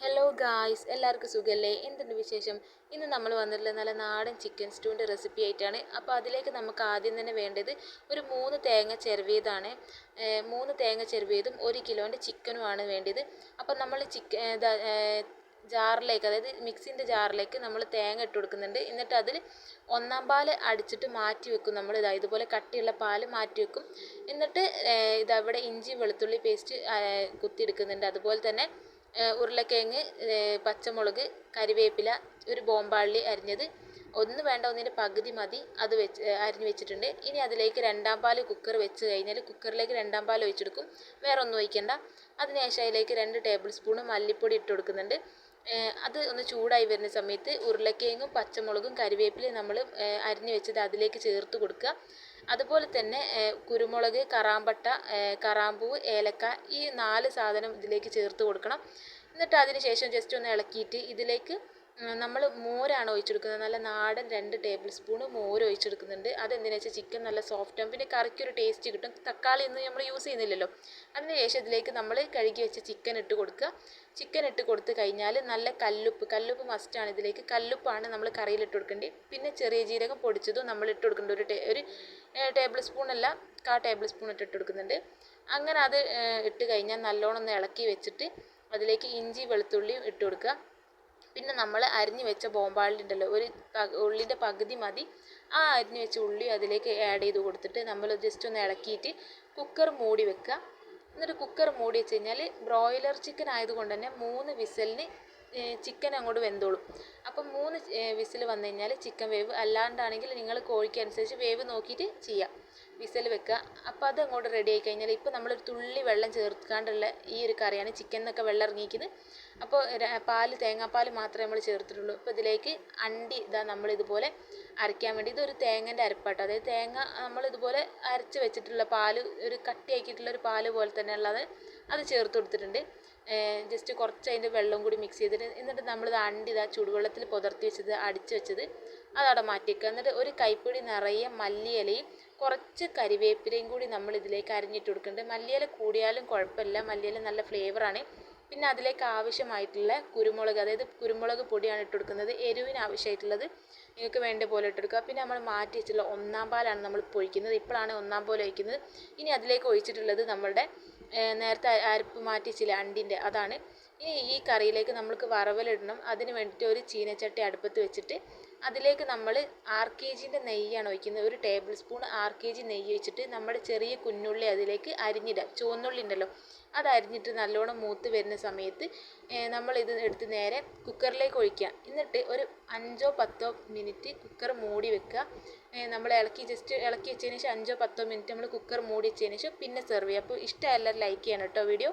Hello guys, എല്ലാവർക്കും സുഖമല്ലേ? എന്തുണ്ട് വിശേഷം? ഇന്ന് നമ്മൾ വന്നിട്ടുള്ള നല്ല നാടൻ ചിക്കൻ സ്റ്റൂവിൻ്റെ റെസിപ്പി ആയിട്ടാണ്. അപ്പോൾ അതിലേക്ക് നമുക്ക് ആദ്യം തന്നെ വേണ്ടത് ഒരു 3 തേങ്ങ ചിരവിയതാണ്. 3 തേങ്ങ ചിരവിയതും 1 കിലോൻ്റെ ചിക്കനുമാണ് വേണ്ടത്. അപ്പോൾ നമ്മൾ ജാറിലേക്ക്, അതായത് മിക്സിൻ്റെ ജാറിലേക്ക് നമ്മൾ തേങ്ങ ഇട്ട് കൊടുക്കുന്നുണ്ട്. എന്നിട്ട് അതിൽ ഒന്നാം പാൽ അടിച്ചിട്ട് മാറ്റി വെക്കും. നമ്മൾ ഇതുപോലെ കട്ടിയുള്ള പാൽ മാറ്റി വെക്കും. എന്നിട്ട് ഇതവിടെ ഇഞ്ചി വെളുത്തുള്ളി പേസ്റ്റ് കുത്തിയെടുക്കുന്നുണ്ട്. അതുപോലെ തന്നെ ഉരുളക്കിഴങ്ങ്, പച്ചമുളക്, കരിവേപ്പില, ഒരു ബോംബാള്ളി അരിഞ്ഞത്, ഒന്ന് വേണ്ട ഒന്നിൻ്റെ പകുതി മതി, അത് അരിഞ്ഞ് വെച്ചിട്ടുണ്ട്. ഇനി അതിലേക്ക് രണ്ടാം പാൽ കുക്കർ വെച്ച് കഴിഞ്ഞാൽ കുക്കറിലേക്ക് രണ്ടാം പാൽ ഒഴിച്ചെടുക്കും. വേറെ ഒന്നും ഒഴിക്കണ്ട. അതിനുശേഷം അതിലേക്ക് 2 ടേബിൾ സ്പൂൺ മല്ലിപ്പൊടി ഇട്ട് കൊടുക്കുന്നുണ്ട്. അത് ഒന്ന് ചൂടായി വരുന്ന സമയത്ത് ഉരുളക്കിഴങ്ങും പച്ചമുളകും കരിവേപ്പിലയും നമ്മൾ അരിഞ്ഞ് വെച്ചത് അതിലേക്ക് ചേർത്ത് കൊടുക്കുക. അതുപോലെ തന്നെ കുരുമുളക്, കറാമ്പട്ട, കറാമ്പൂവ്, ഏലക്ക, ഈ 4 സാധനം ഇതിലേക്ക് ചേർത്ത് കൊടുക്കണം. എന്നിട്ട് അതിന് ശേഷം ജസ്റ്റ് ഒന്ന് ഇളക്കിയിട്ട് ഇതിലേക്ക് നമ്മൾ മോരാണ് ഒഴിച്ചെടുക്കുന്നത്. നല്ല നാടൻ 2 ടേബിൾ സ്പൂൺ മോര് ഒഴിച്ചെടുക്കുന്നുണ്ട്. അതെന്തിനാ വെച്ചാൽ ചിക്കൻ നല്ല സോഫ്റ്റ് ആകും, പിന്നെ കറിക്കൊരു ടേസ്റ്റ് കിട്ടും. തക്കാളി ഒന്നും നമ്മൾ യൂസ് ചെയ്യുന്നില്ലല്ലോ. അതിന് ശേഷം ഇതിലേക്ക് നമ്മൾ കഴുകി വെച്ച ചിക്കൻ ഇട്ട് കൊടുക്കുക. ചിക്കൻ ഇട്ട് കൊടുത്ത് കഴിഞ്ഞാൽ നല്ല കല്ലുപ്പ് മസ്റ്റാണ്. ഇതിലേക്ക് കല്ലുപ്പാണ് നമ്മൾ കറിയിൽ ഇട്ട് കൊടുക്കേണ്ടത്. പിന്നെ ചെറിയ ജീരകം പൊടിച്ചതും നമ്മൾ ഇട്ട് കൊടുക്കേണ്ട. ഒരു ടേബിൾ സ്പൂൺ അല്ല, 1/4 ടേബിൾ സ്പൂൺ ഇട്ട് കൊടുക്കുന്നുണ്ട്. അങ്ങനെ അത് ഇട്ട് കഴിഞ്ഞാൽ നല്ലോണം ഒന്ന് ഇളക്കി വെച്ചിട്ട് അതിലേക്ക് ഇഞ്ചി വെളുത്തുള്ളിയും ഇട്ട് കൊടുക്കുക. പിന്നെ നമ്മൾ അരിഞ്ഞ് വെച്ച ബോംബാളി ഉണ്ടല്ലോ, ഒരു ഉള്ളിൻ്റെ പകുതി മതി, ആ അരിഞ്ഞ് വെച്ച ഉള്ളി അതിലേക്ക് ആഡ് ചെയ്ത് കൊടുത്തിട്ട് നമ്മൾ ജസ്റ്റ് ഒന്ന് ഇളക്കിയിട്ട് കുക്കർ മൂടി വെക്കുക. എന്നിട്ട് കുക്കർ മൂടി വെച്ച് കഴിഞ്ഞാൽ ബ്രോയിലർ ചിക്കൻ ആയതുകൊണ്ട് തന്നെ 3 വിസലിന് ചിക്കൻ അങ്ങോട്ട് വെന്തോളും. അപ്പം 3 വിസിൽ വന്നു കഴിഞ്ഞാൽ ചിക്കൻ വേവ്. അല്ലാണ്ടാണെങ്കിൽ നിങ്ങൾ കോഴിക്ക് അനുസരിച്ച് വേവ് നോക്കിയിട്ട് ചെയ്യാം, വിസിൽ വെക്കുക. അപ്പോൾ അത് അങ്ങോട്ട് റെഡി ആയി കഴിഞ്ഞാൽ ഇപ്പോൾ നമ്മളൊരു തുള്ളി വെള്ളം ചേർക്കാണ്ടുള്ള ഈ ഒരു കറിയാണ്. ചിക്കൻ എന്നൊക്കെ വെള്ളം ഇറങ്ങിയിരിക്കുന്നത്. അപ്പോൾ തേങ്ങാപ്പാൽ മാത്രമേ നമ്മൾ ചേർത്തിട്ടുള്ളൂ. അപ്പോൾ ഇതിലേക്ക് അണ്ടി നമ്മളിതുപോലെ അരയ്ക്കാൻ വേണ്ടി, ഇതൊരു തേങ്ങൻ്റെ അരപ്പാട്ടോ, അതായത് തേങ്ങ നമ്മളിതുപോലെ അരച്ച് വെച്ചിട്ടുള്ള പാല്, ഒരു കട്ടിയാക്കിയിട്ടുള്ളൊരു പാല് പോലെ തന്നെ ഉള്ളത്, അത് ചേർത്ത് കൊടുത്തിട്ടുണ്ട്. ജസ്റ്റ് കുറച്ച് അതിൻ്റെ വെള്ളം കൂടി മിക്സ് ചെയ്തിട്ട്, എന്നിട്ട് നമ്മളിത് അണ്ടി ചൂടുവെള്ളത്തിൽ പുതർത്തി വെച്ചത് അടിച്ച് വെച്ചത് അതവിടെ മാറ്റി വെക്കുക. എന്നിട്ട് ഒരു കൈപ്പിടി നിറയെ മല്ലിയിലയും കുറച്ച് കരിവേപ്പിലയും കൂടി നമ്മൾ ഇതിലേക്ക് അരിഞ്ഞിട്ട് കൊടുക്കുന്നുണ്ട്. മല്ലിയില കൂടിയാലും കുഴപ്പമില്ല, മല്ലിയില നല്ല ഫ്ലേവറാണ്. പിന്നെ അതിലേക്ക് ആവശ്യമായിട്ടുള്ള കുരുമുളക്, അതായത് കുരുമുളക് പൊടിയാണ് ഇട്ട് കൊടുക്കുന്നത്. എരിവിന് ആവശ്യമായിട്ടുള്ളത് നിങ്ങൾക്ക് വേണ്ട പോലെ ഇട്ടെടുക്കുക. പിന്നെ നമ്മൾ മാറ്റി വെച്ചിട്ടുള്ള ഒന്നാം പാലാണ് നമ്മൾ ഒഴിക്കുന്നത്. ഇപ്പോഴാണ് ഒന്നാം പാൽ ഒഴിക്കുന്നത്. ഇനി അതിലേക്ക് ഒഴിച്ചിട്ടുള്ളത് നമ്മളുടെ നേരത്തെ അരപ്പ് മാറ്റി വെച്ചില്ല അണ്ടിൻ്റെ, അതാണ്. ഇനി ഈ കറിയിലേക്ക് നമ്മൾക്ക് വറവലിടണം. അതിന് വേണ്ടിയിട്ട് ഒരു ചീനച്ചട്ടി അടുപ്പത്ത് വെച്ചിട്ട് അതിലേക്ക് നമ്മൾ RKGൻ്റെ നെയ്യാണ് ഒഴിക്കുന്നത്. ഒരു ടേബിൾ സ്പൂൺ RKG നെയ്യ് വെച്ചിട്ട് നമ്മുടെ ചെറിയ കുഞ്ഞുള്ളി അതിലേക്ക് അരിഞ്ഞിടാം. ചുവന്നുള്ളി ഉണ്ടല്ലോ, അത് അരിഞ്ഞിട്ട് നല്ലോണം മൂത്ത് വരുന്ന സമയത്ത് നമ്മളിത് എടുത്ത് നേരെ കുക്കറിലേക്ക് ഒഴിക്കുക. എന്നിട്ട് ഒരു 5-10 മിനിറ്റ് കുക്കർ മൂടി വെക്കുക. നമ്മൾ ജസ്റ്റ് ഇളക്കി വെച്ചതിന് ശേഷം 5-10 മിനിറ്റ് നമ്മൾ കുക്കർ മൂടി വെച്ചതിന് ശേഷം പിന്നെ സെർവ് ചെയ്യുക. അപ്പോൾ ഇഷ്ടം എല്ലാവരും ലൈക്ക് ചെയ്യണം കേട്ടോ വീഡിയോ.